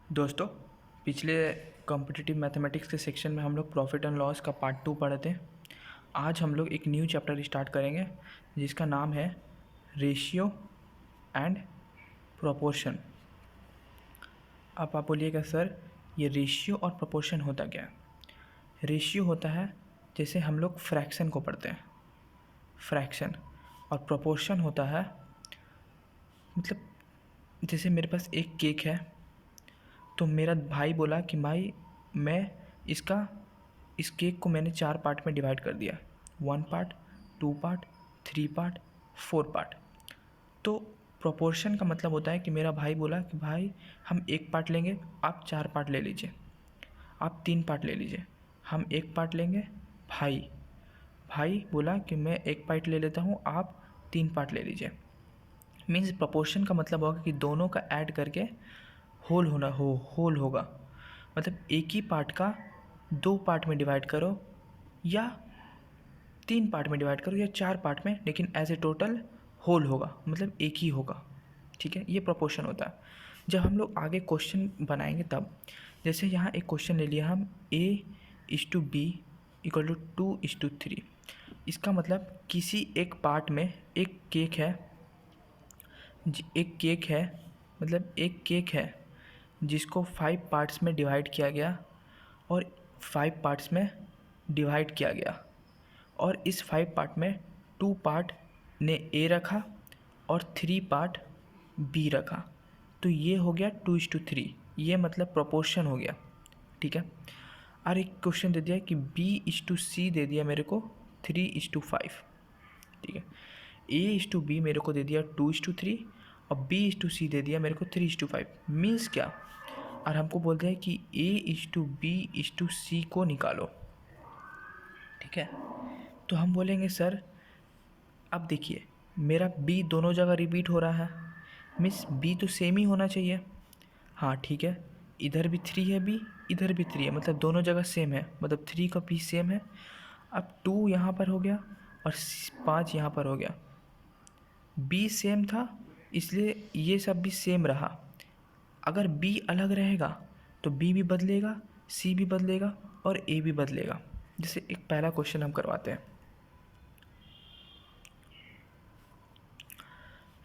दोस्तों, पिछले competitive mathematics के सेक्शन में हम लोग प्रॉफिट एंड लॉस का पार्ट 2 पढ़े थे। आज हम लोग एक न्यू चैप्टर स्टार्ट करेंगे जिसका नाम है रेशियो एंड प्रोपोर्शन। अब आप बोलिएगा सर, ये रेशियो और प्रोपोर्शन होता क्या है? रेशियो होता है जैसे हम लोग फ्रैक्शन को पढ़ते हैं, फ्रैक्शन। और प्रोपोर्शन होता है मतलब जैसे मेरे पास एक केक है, तो मेरा भाई बोला कि भाई मैं इस केक को मैंने 4 पार्ट में डिवाइड कर दिया, 1 पार्ट, 2 पार्ट, 3 पार्ट, 4 पार्ट। तो प्रोपोर्शन का मतलब होता है कि मेरा भाई बोला कि भाई हम 1 पार्ट लेंगे, आप 4 पार्ट ले लीजिए, आप 3 पार्ट ले लीजिए, हम 1 पार्ट लेंगे। भाई भाई बोला कि मैं 1 पार्ट ले लेता हूँ, आप 3 पार्ट ले लीजिए। मीन्स प्रोपोर्शन का मतलब होगा कि दोनों का ऐड करके होल होगा। मतलब एक ही पार्ट का 2 पार्ट में डिवाइड करो या 3 पार्ट में डिवाइड करो या 4 पार्ट में, लेकिन एज ए टोटल होल होगा, मतलब एक ही होगा। ठीक है, ये प्रोपोर्शन होता है। जब हम लोग आगे क्वेश्चन बनाएंगे तब, जैसे यहाँ एक क्वेश्चन ले लिया हम, A/B = 2:3। इसका मतलब किसी एक पार्ट में एक केक है, मतलब एक केक है जिसको 5 पार्ट्स में डिवाइड किया गया और 5 पार्ट्स में डिवाइड किया गया, और इस 5 पार्ट में 2 पार्ट ने ए रखा और 3 पार्ट बी रखा। तो ये हो गया 2:3, ये मतलब प्रोपोर्शन हो गया। ठीक है। और एक क्वेश्चन दे दिया कि B/C दे दिया मेरे को 3:5। ठीक है, A/B मेरे को दे दिया 2:3 और B/C दे दिया मेरे को 3:5। मीन्स क्या? और हमको बोलते हैं कि A/B/C को निकालो। ठीक है, तो हम बोलेंगे सर अब देखिए मेरा B दोनों जगह रिपीट हो रहा है, मीन्स B तो सेम ही होना चाहिए। हाँ ठीक है, इधर भी 3 है B, इधर भी 3 है, मतलब दोनों जगह सेम है, मतलब 3 का B सेम है। अब 2 यहाँ पर हो गया और 5 यहाँ पर हो गया। B सेम था इसलिए ये सब भी सेम रहा। अगर B अलग रहेगा तो B भी बदलेगा, C भी बदलेगा और A भी बदलेगा। जैसे एक पहला क्वेश्चन हम करवाते हैं।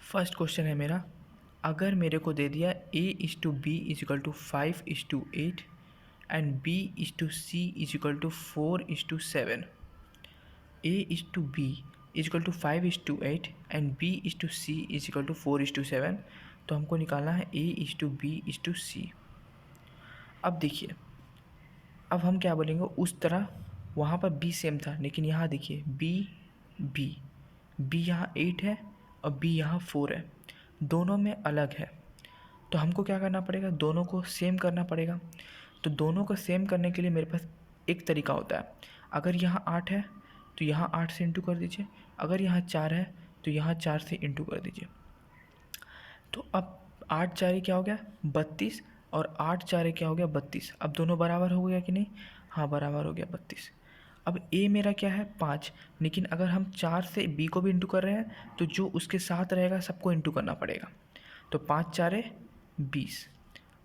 फर्स्ट क्वेश्चन है मेरा, अगर मेरे को दे दिया A/B = 5:8 and B/C = 4:7। A/B = 5:8 and B/C = 4:7। तो हमको निकालना है A/B/C। अब देखिए, अब हम क्या बोलेंगे, उस तरह वहाँ पर B सेम था, लेकिन यहाँ देखिए B यहाँ 8 है और B यहाँ 4 है, दोनों में अलग है। तो हमको क्या करना पड़ेगा, दोनों को सेम करना पड़ेगा। तो दोनों को सेम करने के लिए मेरे पास एक तरीका होता है। अगर यहाँ 8 है तो यहाँ 8 से इंटू कर दीजिए, अगर यहाँ 4 है तो यहाँ 4 से इंटू कर दीजिए। तो अब 8 4 क्या हो गया 32 और 8 4 क्या हो गया 32। अब दोनों बराबर हो गया कि नहीं? हाँ, बराबर हो गया 32। अब A मेरा क्या है 5, लेकिन अगर हम 4 से B को भी इंटू कर रहे हैं तो जो उसके साथ रहेगा सबको इंटू करना पड़ेगा। तो 5 4 20।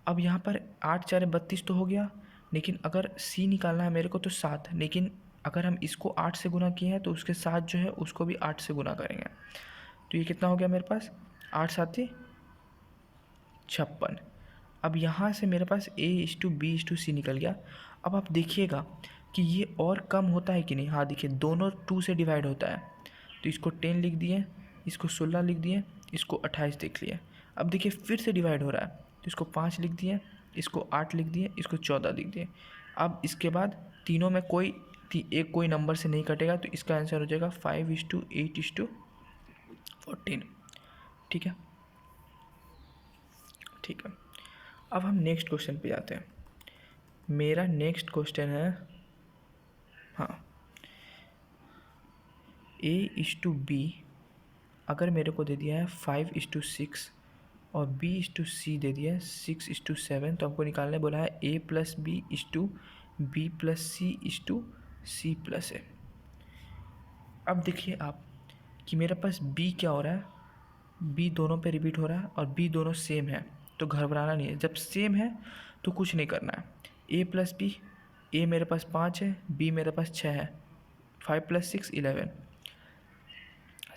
अब यहाँ पर 8 4 32 तो हो गया, लेकिन अगर C निकालना है मेरे को तो 7, लेकिन अगर हम इसको 8 से गुना किए हैं तो उसके साथ जो है उसको भी 8 से गुना करेंगे। तो ये कितना हो गया मेरे पास 8 7 56। अब यहाँ से मेरे पास A/B/C निकल गया। अब आप देखिएगा कि ये और कम होता है कि नहीं। हाँ देखिए, दोनों 2 से डिवाइड होता है, तो इसको 10 लिख दिए, इसको 16 लिख दिए, इसको 28 लिख लिए। अब देखिए फिर से डिवाइड हो रहा है, तो इसको 5 लिख दिए, इसको 8 लिख दिए, इसको 14 लिख दिए। अब इसके बाद तीनों में कोई नंबर से नहीं कटेगा, तो इसका आंसर हो जाएगा 5:8:14। ठीक है, ठीक है। अब हम नेक्स्ट क्वेश्चन पे जाते हैं। मेरा नेक्स्ट क्वेश्चन है, हाँ, A/B अगर मेरे को दे दिया है 5:6 और B/C दे दिया है 6:7, तो हमको निकालने बोला है A+B/B+C/C+A। अब देखिए आप कि मेरे पास B क्या हो रहा है, B दोनों पे रिपीट हो रहा है और B दोनों सेम है। तो घबराना नहीं है। जब सेम है तो कुछ नहीं करना है। ए प्लस बी, ए मेरे पास 5 है, बी मेरे पास 6 है, 5 + 6 11।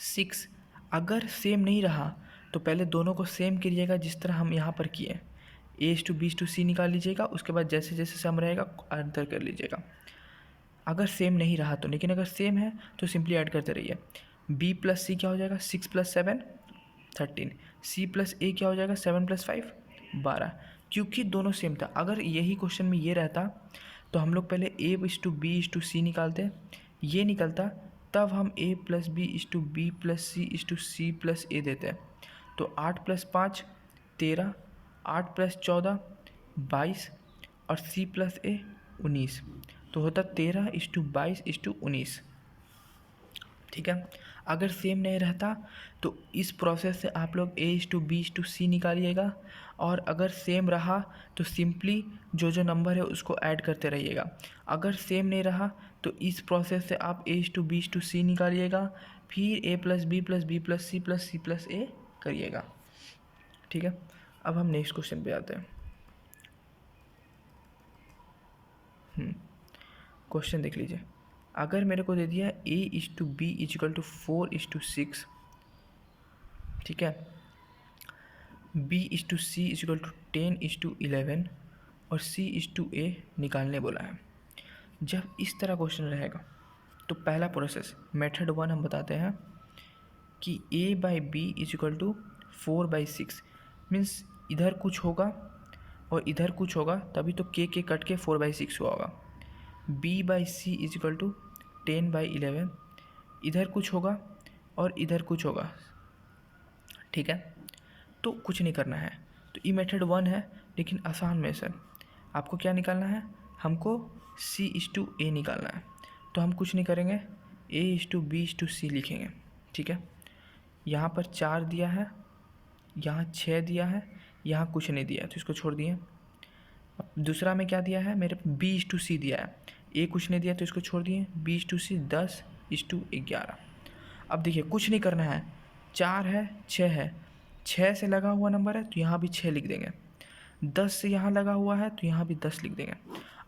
6 अगर सेम नहीं रहा तो पहले दोनों को सेम करिएगा जिस तरह हम यहाँ पर किए। A/B/C निकाल लीजिएगा, उसके बाद जैसे जैसे सम रहेगा अंतर कर लीजिएगा। अगर सेम नहीं रहा तो, लेकिन अगर सेम है तो सिंपली ऐड करते रहिए। B + C क्या हो जाएगा, 6 + 7 13। C + A क्या हो जाएगा, 7 + 5 12। क्योंकि दोनों सेम था। अगर यही क्वेश्चन में ये रहता तो हम लोग पहले A/B/C निकालते, ये निकलता, तब हम A + B/B + C + A देते। तो 8 + 5 13, 8 + 14 22 और C + A 19। तो होता 13:22:19। ठीक है। अगर सेम नहीं रहता तो इस प्रोसेस से आप लोग A/B/C निकालिएगा, और अगर सेम रहा तो सिंपली जो जो नंबर है उसको ऐड करते रहिएगा। अगर सेम नहीं रहा तो इस प्रोसेस से आप A/B/C निकालिएगा, फिर A + B + B + C + C + A करिएगा। ठीक है। अब हम नेक्स्ट क्वेश्चन पे आते हैं। क्वेश्चन देख लीजिए। अगर मेरे को दे दिया A/B = 4:6, ठीक है, B/C = 10:11 और C/A निकालने बोला है। जब इस तरह क्वेश्चन रहेगा तो पहला प्रोसेस मेथड 1 हम बताते हैं कि A/B = 4/6, मीन्स इधर कुछ होगा और इधर कुछ होगा, तभी तो के कट के 4/6 हुआ होगा। B/C = 10/11, इधर कुछ होगा और इधर कुछ होगा। ठीक है, तो कुछ नहीं करना है। तो ये मेथड 1 है, लेकिन आसान में सर आपको क्या निकालना है, हमको C/A निकालना है। तो हम कुछ नहीं करेंगे, A/B/C लिखेंगे। ठीक है, यहाँ पर 4 दिया है, यहाँ 6 दिया है, यहाँ कुछ नहीं दिया है तो इसको छोड़ दिए। अब दूसरा में क्या दिया है, मेरे B/C दिया है, A कुछ नहीं दिया तो इसको छोड़ दिए। B/C 10:11। अब देखिए कुछ नहीं करना है, 4 है 6 है, 6 से लगा हुआ नंबर है तो यहाँ भी 6 लिख देंगे, 10 से यहाँ लगा हुआ है तो यहाँ भी 10 लिख देंगे।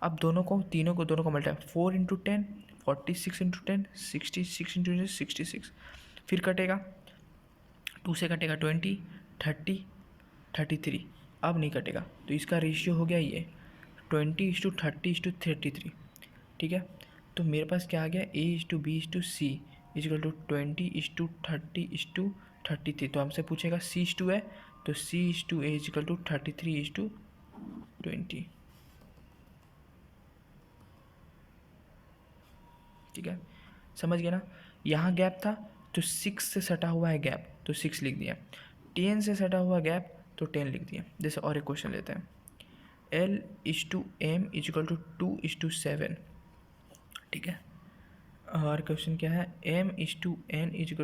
अब दोनों को मल्टीप्लाई, 4 × 10 46 × 10 66 × 10 66। फिर कटेगा, 2 से कटेगा 20 30 33। अब नहीं कटेगा तो इसका रेशियो हो गया ये 20:30:33। ठीक है, तो मेरे पास क्या आ गया, A/B/C = 20:30:33। तो हमसे पूछेगा C/A, तो C/A = 33:20। ठीक है, समझ गए ना। यहाँ गैप था तो 6 से सटा हुआ है गैप तो 6 लिख दिया, 10 से सटा हुआ गैप तो 10 लिख दिया। जैसे और एक क्वेश्चन लेते हैं, L/M = 2:7। ठीक है, और क्वेश्चन क्या है, M/N =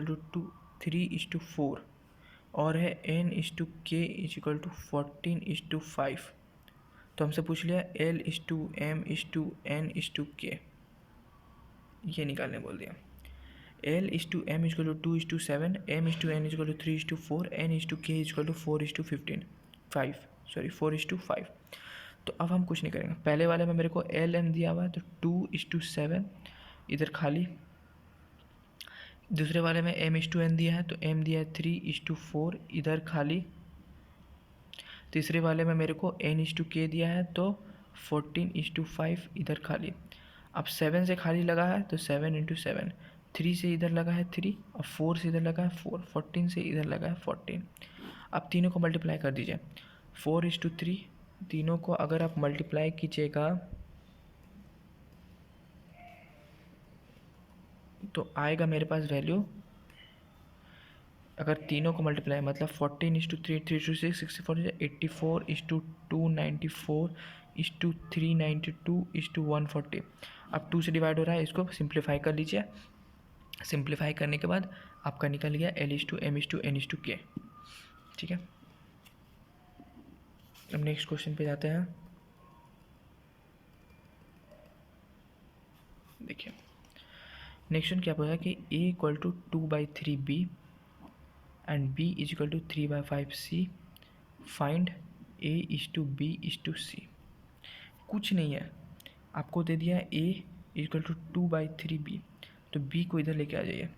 3:4 और है N/K = 14:5। तो हमसे पूछ लिया L/M/N/K, ये निकालने बोल दिया। L/M = 2:7, M/N = 3:4, N/K = 4:5। तो अब हम कुछ नहीं करेंगे। पहले वाले में मेरे को LM दिया हुआ है तो 2:7 इधर खाली, दूसरे वाले में M/N दिया है तो M दिया है 3:4 इधर खाली, तीसरे वाले में मेरे को N/K दिया है तो 14:5 इधर खाली। अब 7 से खाली लगा है तो 7 × 7, 3 से इधर लगा है 3 और 4 से इधर लगा है 4, 14 से इधर लगा है 14। अब तीनों को मल्टीप्लाई कर दीजिए, 4:3, तीनों को अगर आप मल्टीप्लाई कीजिएगा तो आएगा मेरे पास वैल्यू, अगर तीनों को मल्टीप्लाई मतलब 14:3 3:6 64 84:2 94:392:140। अब 2 से डिवाइड हो रहा है, इसको सिंप्लीफाई कर लीजिए। सिंप्लीफाई करने के बाद आपका निकल गया L/M/N/K। ठीक है, अब नेक्स्ट क्वेश्चन पे जाते हैं। देखिए नेक्स्ट क्या बोला कि A = 2/3B and B = 3/5C, find A:B:C। कुछ नहीं है, आपको दे दिया है A=2/3B, तो B को इधर लेके आ जाइए,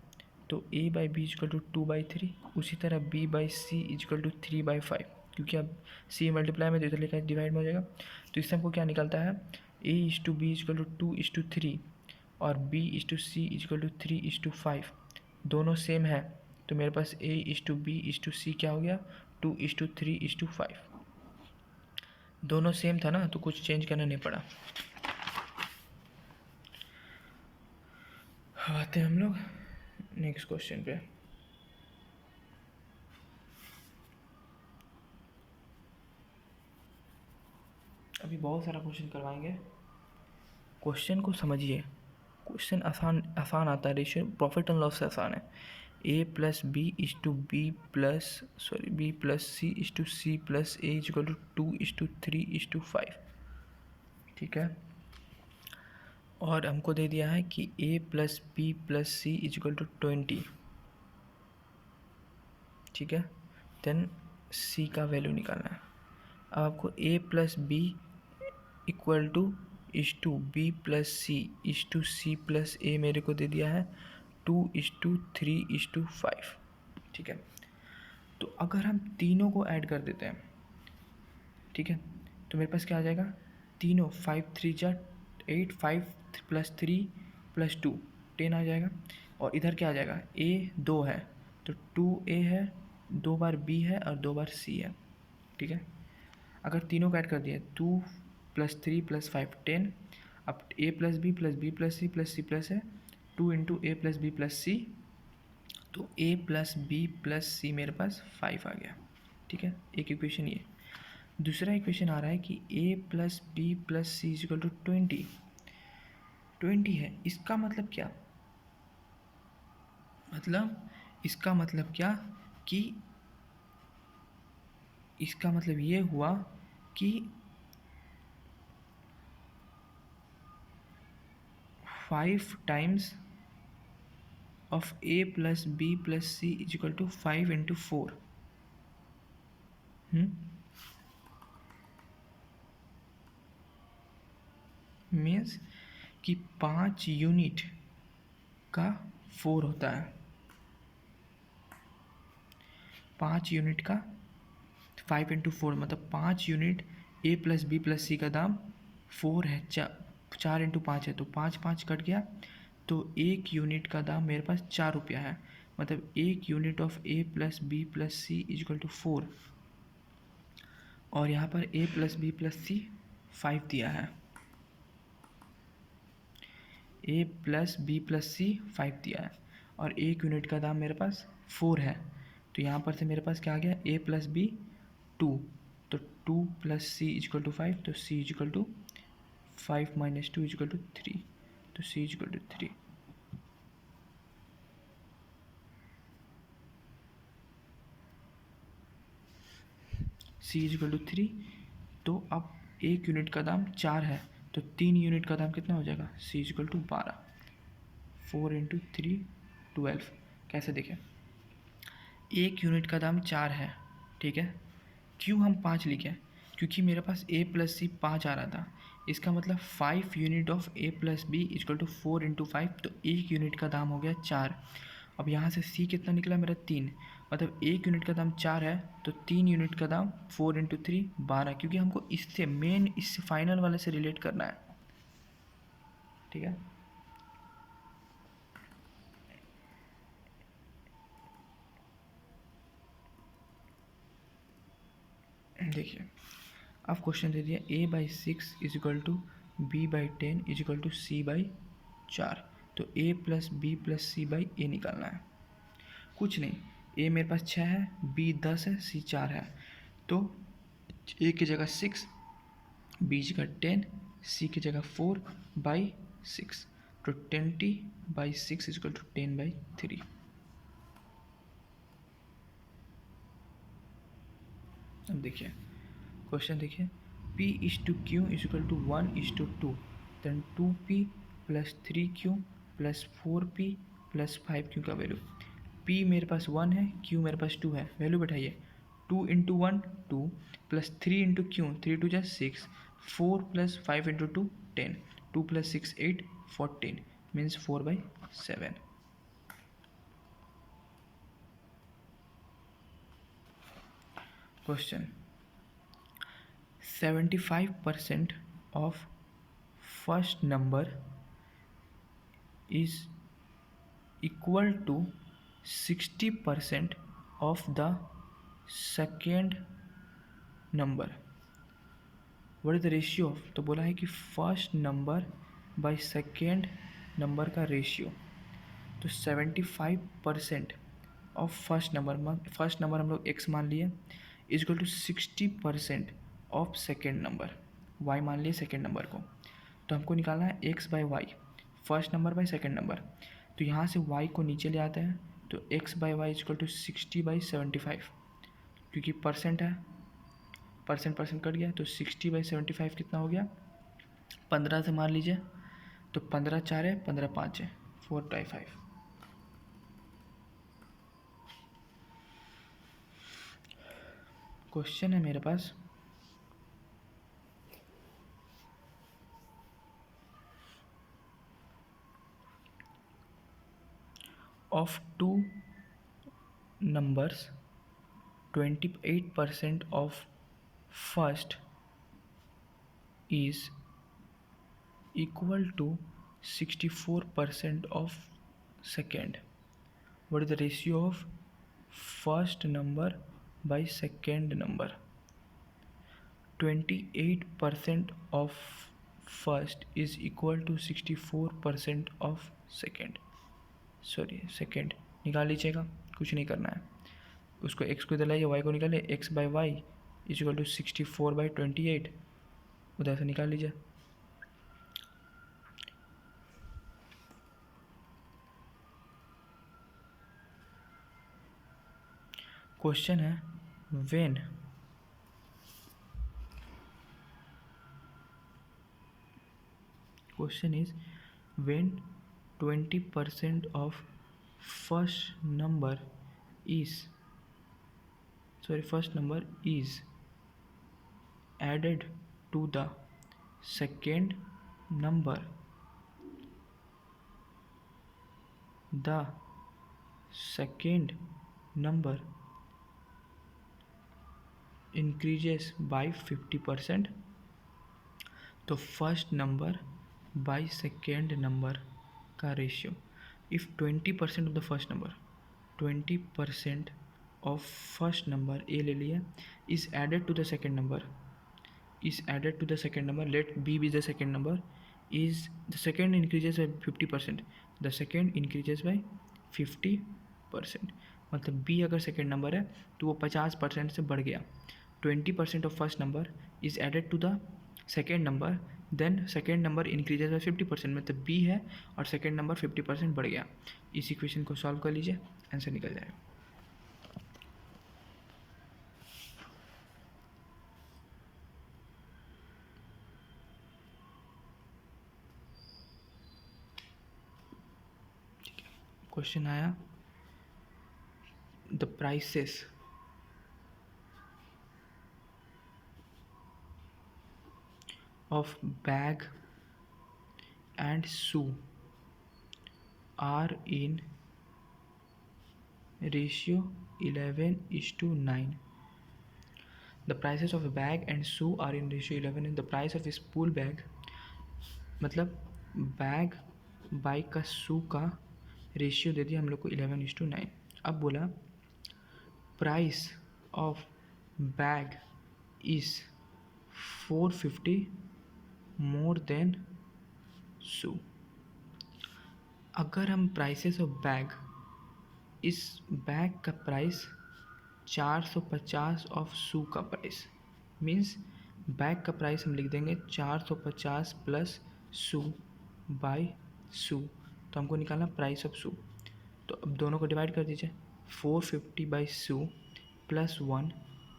तो A/B=2/3। उसी तरह B/C=3/5, क्योंकि अब C मल्टीप्लाई में तो इधर लेकर डिवाइड में हो जाएगा। तो इससे हमको क्या निकलता है, A:2B=2:3 और B:C=3:5, दोनों सेम है, तो मेरे पास A:B:C क्या हो गया, 2:3:5। दोनों सेम था ना, तो कुछ चेंज करना नहीं पड़ा। आते हैं हम लोग नेक्स्ट क्वेश्चन पे। अभी बहुत सारा क्वेश्चन करवाएंगे, क्वेश्चन को समझिए। क्वेश्चन आसान आता है, रेशियो प्रॉफिट एंड लॉस से आसान है। A+B+C+A+C+A=2:3:5, ठीक है। और हमको दे दिया है कि A+B+C=20, ठीक है। देन C का वैल्यू निकालना है। अब आपको A+B=B+C=C+A मेरे को दे दिया है 2:3:5, ठीक है। तो अगर हम तीनों को ऐड कर देते हैं, ठीक है, तो मेरे पास क्या आ जाएगा, तीनों 5×3 = 8, 5 + 3 + 2 10 आ जाएगा। और इधर क्या आ जाएगा, A 2 है तो 2A है, 2 बार B है और 2 बार C है, ठीक है। अगर तीनों को ऐड कर दिए 2 + 3 + 5 10, अब A+B+B+C+C है 2 × A+B+C, तो A+B+C मेरे पास 5 आ गया, ठीक है। एक इक्वेशन ये। दूसरा इक्वेशन आ रहा है कि A+B+C=20, 20 है। इसका मतलब क्या, इसका मतलब क्या कि इसका मतलब ये हुआ कि 5 टाइम्स ऑफ A+B+C=5 × 4। मीन्स कि 5 यूनिट का 4 होता है, 5 यूनिट का 5 × 4, मतलब 5 यूनिट A+B+C का दाम 4 है, 4 × 5 है, तो 5 5 कट गया, तो 1 यूनिट का दाम मेरे पास 4 रुपया है, मतलब 1 यूनिट ऑफ A+B+C=4। और यहाँ पर A+B+C 5 दिया है, A+B+C 5 दिया है, और 1 यूनिट का दाम मेरे पास 4 है, तो यहाँ पर से मेरे पास क्या आ गया, A+B 2, तो 2 + C=5, तो C=5 - 2 = 3, तो C = 3। C = 3, तो अब 1 यूनिट का दाम 4 है, तो 3 यूनिट का दाम कितना हो जाएगा, C = 12, 4 × 3 12। कैसे देखें, 1 यूनिट का दाम 4 है, ठीक है। क्यों हम 5 लिखे, क्योंकि मेरे पास A+C 5 आ रहा था, इसका मतलब 5 यूनिट ऑफ A+B = 4 × 5, तो 1 यूनिट का दाम हो गया 4। अब यहाँ से C कितना निकला मेरा, 3, मतलब 1 यूनिट का दाम 4 है, तो 3 यूनिट का दाम 4 × 3 12, क्योंकि हमको इससे मेन इससे फाइनल वाले से रिलेट करना है, ठीक है। देखिए, अब क्वेश्चन दे दिया A/6 = B/10 = C/4, तो A+B+C/A निकालना है। कुछ नहीं, A मेरे पास 6 है, B 10 है, C 4 है, तो A की जगह 6, B की जगह 10, C की जगह 4/6, तो 20/6 = 10/3। अब देखिए क्वेश्चन, देखिए P/Q = 1:2, then 2P + 3Q + 4P + 5Q का वैल्यू। P मेरे पास 1 है, Q मेरे पास 2 है, वैल्यू बैठाइए। 2 इंटू 1 2 प्लस 3 इंटू क्यों 3 टू जा 6 4 plus 5 into 2 10 2 plus 6 8 14 means 4/7. Question: 75% of first number is equal to 60% of the second number. What is the ratio of? तो बोला है कि first number by second number का ratio. तो 75% of first number हम लोग x मान लिए is equal to 60% of second number y मान लिए सेकेंड नंबर को. तो हमको निकालना है x by Y, first number by second number. तो यहाँ से y को नीचे ले आते हैं तो x by Y is equal to 60/75, क्योंकि परसेंट है, परसेंट कट गया तो 60/75 कितना हो गया 15 से मार लीजिए. तो 15 4 है 15 5 है 4/5. क्वेश्चन है मेरे पास of two numbers 28% of first is equal to 64% of second. What is the ratio of first number by second number? 28% of first is equal to 64% of second. Sorry second निकाल लीजिएगा, कुछ नहीं करना है. उसको x को इधर लाइए, y को निकालिए. x by Y is equal to 64/28 उधर से निकाल लीजिए. क्वेश्चन है when question is when 20% of first number is added to the second number, the second number increases by 50%. तो first number by second number का ratio. If 20% of the first number 20% of first number ए ले लिया is added to the second number, let B be the second number, is the second increases by 50%, the second increases by 50%. मतलब B अगर second number है तो वो 50% से बढ़ गया. 20% of first number is added to the second number, then second number increases by 50%, मतलब B है और सेकेंड नंबर 50% बढ़ गया. इस इक्वेशन को सॉल्व कर लीजिए, आंसर निकल जाएगा. ठीक है, क्वेश्चन आया the prices of bag and shoe are in ratio 11:9. The prices of a bag and shoe are in ratio 11 and the price of a spool bag, मतलब बैग बाइक का शू का रेशियो दे दिया हम लोग को 11:9. अब बोला price of bag is 450 more than shoe. अगर हम प्राइसेस ऑफ बैग, इस बैग का प्राइस 450 ऑफ शू का प्राइस, मीन्स बैग का प्राइस हम लिख देंगे 450 प्लस शू बाय शू. तो हमको निकालना प्राइस ऑफ शू. तो अब दोनों को डिवाइड कर दीजिए. 450 बाई शू प्लस 1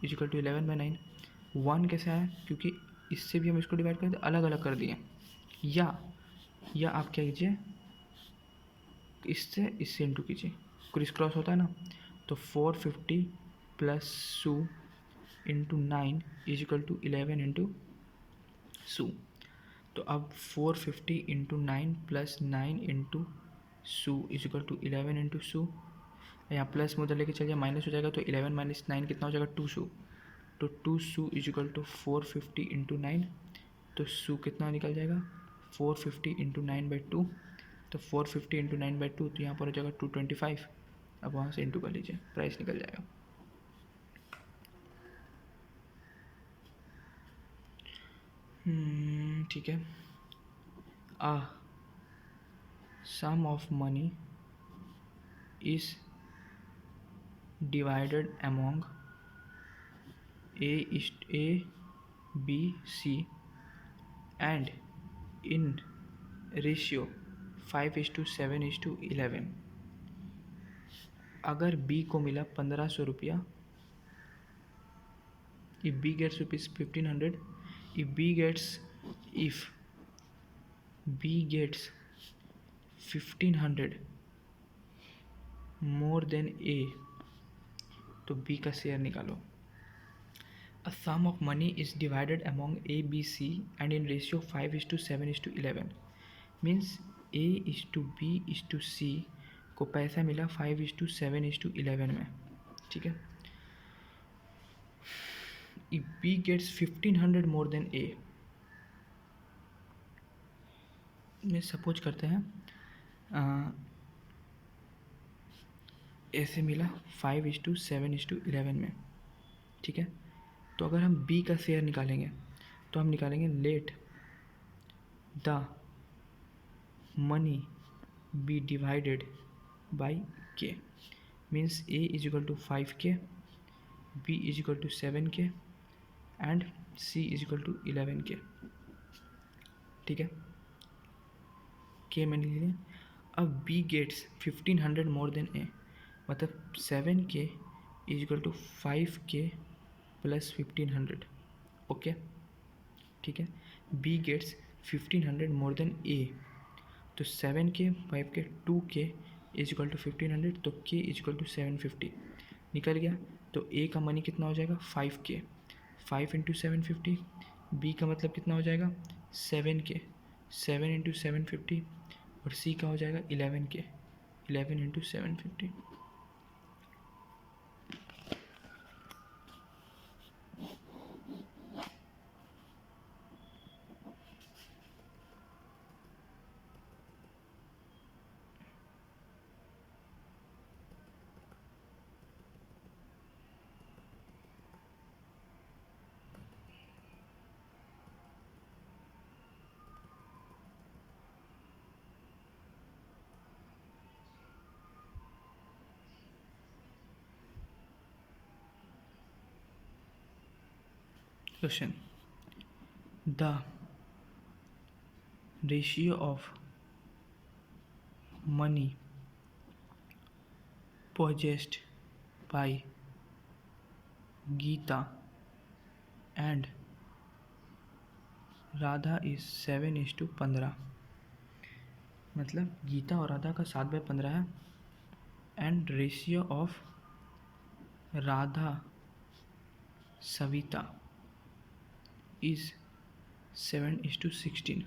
इज इक्वल टू 11/9. 1 कैसे आया, क्योंकि इससे भी हम इसको डिवाइड कर दिए, अलग अलग कर दिए. या आप क्या कीजिए, इससे इंटू कीजिए, क्रिस क्रॉस होता है ना. तो 450 plus shoe into 9 is equal to 11 into shoe. तो अब 450 into 9 plus 9 into shoe is equal to 11 into shoe. यहाँ प्लस में उधर लेके चलिए माइनस हो जाएगा, तो 11 माइनस 9 कितना हो जाएगा, 2 सू। तो 2 सू इज इक्वल टू 450 इंटू 9। तो सू कितना निकल जाएगा, 450 इंटू 9/2। तो 450 इंटू 9/2, तो यहाँ पर हो जाएगा 225। अब वहाँ से इंटू कर लीजिए, प्राइस निकल जाएगा। ठीक है। Sum of money is divided among A, B, C and in ratio 5:7:11। अगर B को मिला 1500 रुपया, if B gets rupees 1500, if B gets 1500 more than A, तो B का शेयर निकालो। A sum of money is divided among A, B, C and in ratio 5:7:11। Means A is to B is to C को पैसा मिला 5:7:11 में, ठीक है। If B gets 1500 more than A, में सपोज करते हैं A से मिला 5:7:11 में, ठीक है। तो अगर हम B का शेयर निकालेंगे तो हम निकालेंगे let the money be divided by K। Means A is equal to 5K, B is equal to 7K and C is equal to 11K, ठीक है। K मैंने ले लिया। अब B gets 1500 more than A, मतलब 7K is equal to 5K plus 1500, okay, ठीक है। B gets 1500 more than A, तो 7K 5K 2K is equal to 1500, तो K इज इक्वल टू 750 निकल गया। तो A का मनी कितना हो जाएगा, 5K, 5 इंटू 750। B का मतलब कितना हो जाएगा, 7K, 7 इंटू 750। और C का हो जाएगा 11K, 11 into 750। Question: the ratio of money possessed by Geeta and Radha is 7:15। मतलब गीता और राधा का 7/15 है and ratio of Radha Savita is 7:16।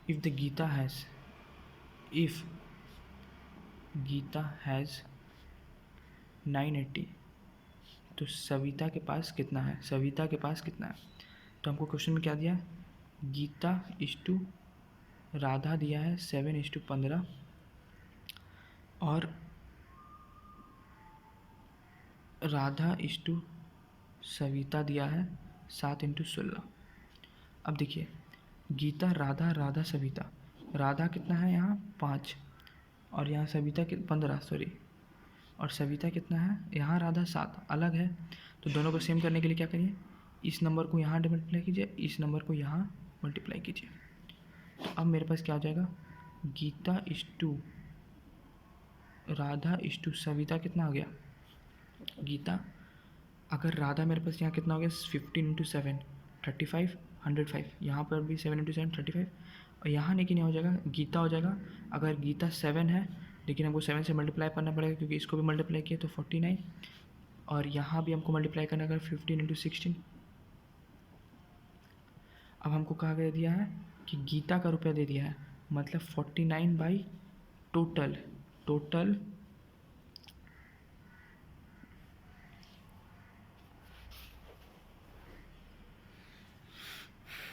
If Geeta has 980, तो सविता के पास कितना है, तो हमको क्वेश्चन में क्या दिया है, गीता इज टू राधा दिया है 7:15 और राधा इज टू सविता दिया है 7:16। अब देखिए गीता राधा सविता, राधा कितना है यहाँ 5 और यहाँ सविता 15 सॉरी, और सविता कितना है यहाँ राधा 7 अलग है। तो दोनों को सेम करने के लिए क्या करिए, इस नंबर को यहाँ मल्टीप्लाई कीजिए, इस नंबर को यहाँ मल्टीप्लाई कीजिए। तो अब मेरे पास क्या हो जाएगा, Geeta is to Radha is to Savita कितना आ गया, गीता अगर राधा मेरे पास यहाँ कितना हो गया 15 इंटू 7 35 105, यहाँ पर भी 7 इंटू 7 35 और यहाँ लेकिन यह हो जाएगा गीता हो जाएगा, अगर गीता 7 है लेकिन हमको 7 से मल्टीप्लाई करना पड़ेगा क्योंकि इसको भी मल्टीप्लाई किया तो 49 और यहाँ भी हमको मल्टीप्लाई करना अगर 15 इंटू 16। अब हमको कहा गया दिया है कि गीता का रुपया दे दिया है, मतलब 49 बाई टोटल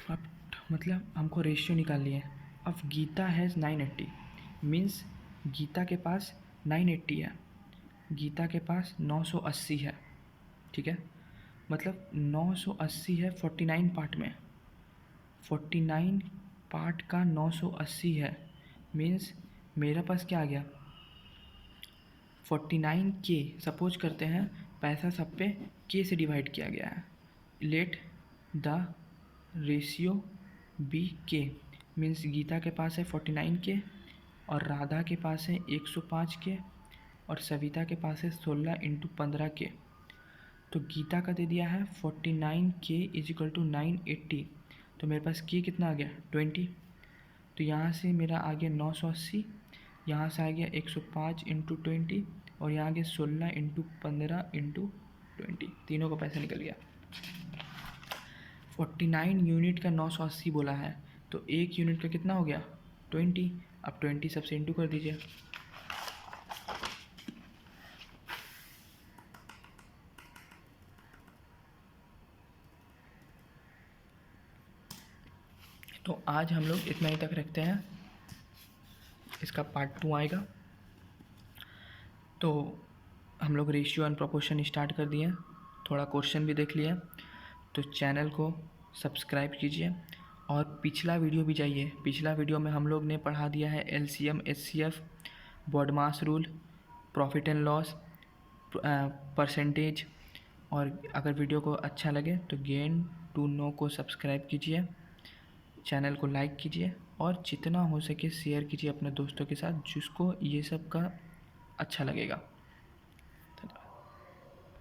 अब मतलब हमको रेशियो निकालनी है। अब गीता हैज़ 980 मीन्स गीता के पास 980 है, गीता के पास 980 है, ठीक है। मतलब 980 है 49 पार्ट में, 49 पार्ट का 980 है मीन्स मेरा पास क्या आ गया 49 के। सपोज करते हैं पैसा सब पे के से डिवाइड किया गया है। लेट द रेशियो बी के मीन्स गीता के पास है 49 के और राधा के पास है 105 के और सविता के पास है 16 इंटू 15 के। तो गीता का दे दिया है 49 के इज इक्वल टू 980। तो मेरे पास के कितना आ गया 20। तो यहाँ से मेरा आ गया 980, यहाँ से आ गया 105 इंटू 20 और यहाँ आ गया 16 इंटू 15 इंटू 20। तीनों का पैसा निकल गया। 49 यूनिट का 980 बोला है, तो एक यूनिट का कितना हो गया 20। अब 20 सबसे इंटू कर दीजिए। तो आज हम लोग इतना ही तक रखते हैं, इसका पार्ट 2 आएगा। तो हम लोग रेशियो एंड प्रोपोर्शन स्टार्ट कर दिए, थोड़ा क्वेश्चन भी देख लिया। तो चैनल को सब्सक्राइब कीजिए और पिछला वीडियो भी जाइए। पिछला वीडियो में हम लोग ने पढ़ा दिया है LCM, HCF, BODMAS rule, profit and loss, percentage. और अगर वीडियो को अच्छा लगे तो गेन टू नो को सब्सक्राइब कीजिए, चैनल को लाइक कीजिए और जितना हो सके शेयर कीजिए अपने दोस्तों के साथ जिसको ये सब का अच्छा लगेगा।